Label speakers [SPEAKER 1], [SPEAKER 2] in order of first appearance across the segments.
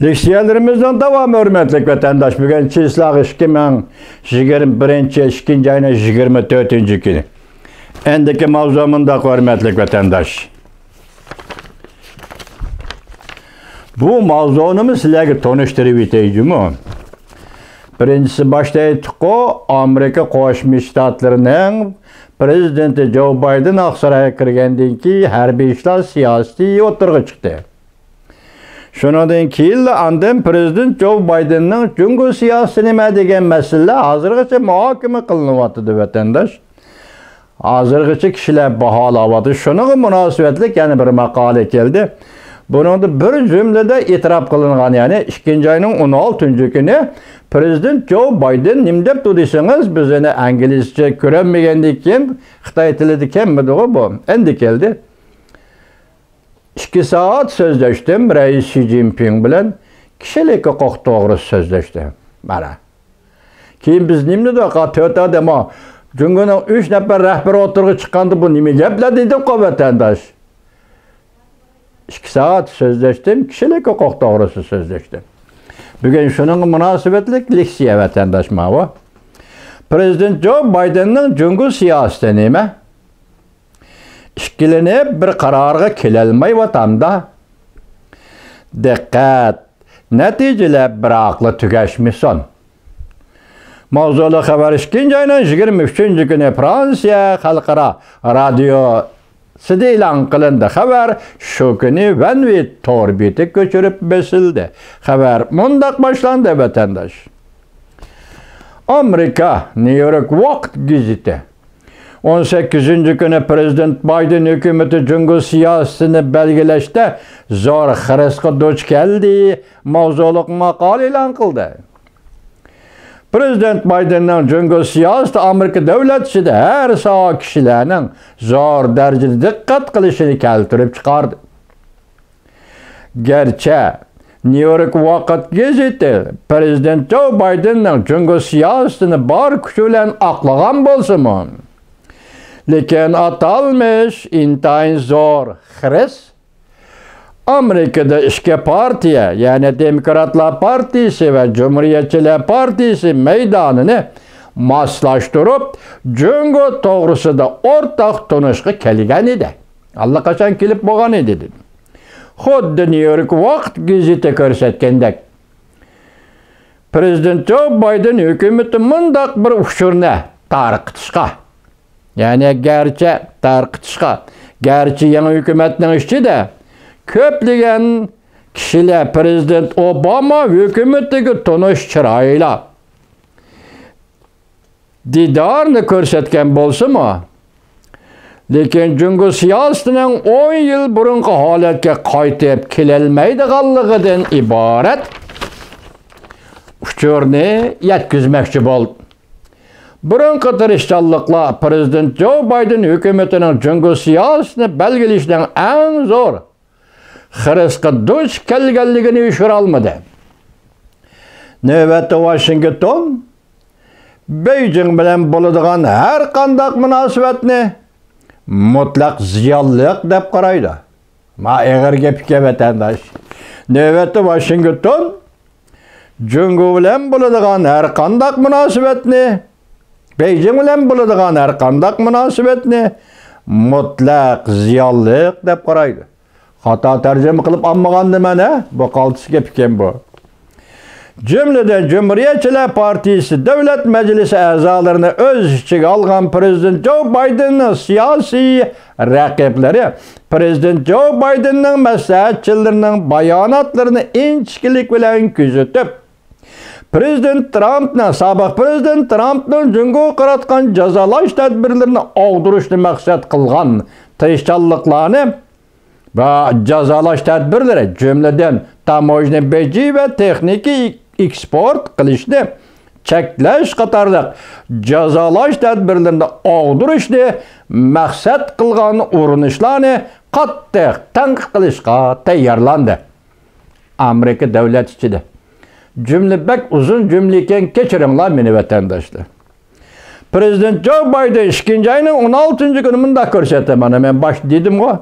[SPEAKER 1] Leksiyelerimizden devam hürmetlik vatandaş. Bugün çislak 2021 2. ayının 24. günü. Endiki mavzumunda hürmetlik vatandaş. Bu mavzunu sizlerge tanıştırıp eteceğim. Birincisi başta ettik o, Amerika Qo'shma Shtatlarining prezidenti Joe Biden Aqsarayga kirgandan keyin harbiy ishlar siyosiy o'tirg'i chiqdi. Shundan keyin andin prezident Joe Bidenning jungo siyosati nima degan masala hozirgacha muhokama qilinyapti vatandosh. Hozirgacha kishilar baholayapti. Shunga munosabatli yana bir maqola keldi. Bunun da bir cümlede itiraf kılınan, yani 2. ayının 16. günü Prezident Joe Biden nim dep deysangiz, biz uni inglizce ko'rolmagandan keyin Xitoy tilida ekanmidi bu. Endi keldi. 2 soat so'zlashdim Rais Xi Jinping bilan, kishilik huquq to'g'risida so'zlashdim. Mana. Keyin biz nimni de 4 odam, Jungoning 3 nafar rahbar o'tirg'i chiqqanda bu nima gaplar dedi vatandosh. 2 saat sözleştim, kişilik hukuk doğrusu sözleştim. Bugün şunun münasebetlik leksiya vatandaş mava. Prezident Joe Biden'ın jungo siyaseti nime? İşkilenip bir kararga kelelmey vatanda. Dikkat! Neticeler bir aklı tükeşmişsin. Mavzulu haber 2. ayının 23. günü Fransiya Xalqaro Radyo Sida e'lon qilindi. Xabar shu kuni Vanvit torbeti ko'chirib besildi. Xabar mundaq boshlandi vatandosh. Amerika New York Vaqt gazeti 18. kuni Prezident Biden hukumati jungo siyosatini belgilashda zo'r xirasga duch keldi mavzuliq maqola e'lon qildi. Prezident Biden'ning jungo siyosati Amerika davlat ichida har soha kishilarning zo'r darajada diqqat qilishini keltirib chiqardi. Gerçi New York Vaqt gazeti Prezident Joe Biden'ning jungo siyosatini bor kuchi bilan oqlagan bo'lsa-mu, lekin atalmış intayin zo'r xiris Amerika'da iki partiya, yani Demokratlar Partisi ve Cumhuriyetçiler Partisi meydanını maslaştırıp jungo to'g'risida ortak tunuşqa kelgan edi. Allaqachon kelib bo'lgan edi. Xuddi New York Vaqt gazeti ko'rsatgandek. Prezident Joe Biden hukumati mundaq bir uchurni tarqitishga, yani garchi yangi hukumatning ichida ko'plagan kishilar Prezident Obama hukumatiga tonish chiroyli didorni ko'rsatgan bo'lsa-mu, lekin jungo siyosatining 10 yil burungi holatga qaytib kelolmaydiganligidan iborat uchurni yetkazmoqchi bo'ldi. Burungi tirishchanliklar Prezident Joe Biden hukumatining jungo siyosatini belgilashning eng zo'r xirasga duch kelganligini ishora olmadi. Navbatda Washington Beijing bilan bo'ladigan har qanday munosabatni mutlaq ziyonliq deb qaraydi. Ma eg'ir gapga vatandosh. Navbatda Washington jungo bilan bo'ladigan har qanday munosabatni, Beijing bilan bo'ladigan har qanday munosabatni mutlaq ziyonliq deb qaraydi. Xato tarjima qilib olmagandim mana, bu qaltis gap ekan bu. Jumladan Cumhuriyetçiler Partisi Davlat Majlisi a'zolarini o'z ichiga olgan Prezident Joe Bidenning siyosiy raqiblari Prezident Joe Bidenning maslahatchilarining bayonotlarini inchkilik bilan kuzatib, sobiq Prezident Trumpning jungo qaratgan jazolash tadbirlarini og'dirishni maqsad qilgan tirishchanliklarni va jazolash tadbirlari, jumladan tamojna beji va texnika eksport qilishni cheklash qatorliq jazolash tadbirlarini og'dirishni maqsad qilgan urinishlarni qattiq tanqid qilishga tayyorlandi. Amerika davlat ichida jumla bak uzun jumla ekan, kechiringlar meni vatandoshlar. Prezident Joe Biden 2. ayının 16. günü bunda ko'rsataman. Men bosh dedim-ku.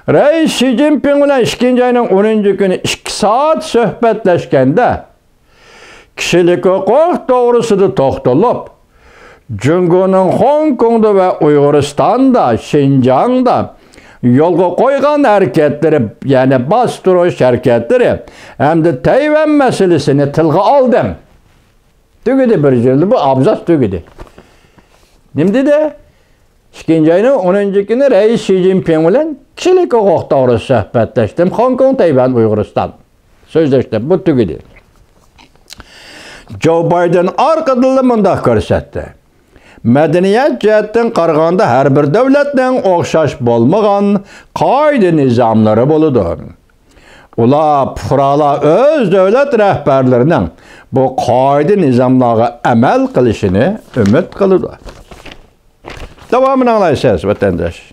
[SPEAKER 1] Reis Xi Jinping bilen 2 ayının 10. günü 2 saat söhbetleşkende kişilik hukuk doğrusunda toxtulup, Cungunun Hong Kong'da ve Uyguristan'da, Şinjan'da yolga koygan hareketleri, yani bastırış hareketleri, hem de Tayvan meselesini tilga aldım. Tügüdü bir jildi, bu abzas tügüdü. Nimdi de 2 ayının 10. günü Reis Xi Jinping bilen kişilik hukuk doğrusu söhbetleştim. Hong Kong, Tayvan, Uyguristan. Sözleştim, bu tügüdü. Joe Biden arkadılı mındaq görsetti. Medeniyet cihetten qaraganda her bir devletden okşaş bolmagan qayda nizamları boludur. Ula purala öz devlet rehberlerinin bu qayda nizamlarga emel kılışını ümit kılıdır. Devamını anlayacağız vatandaş.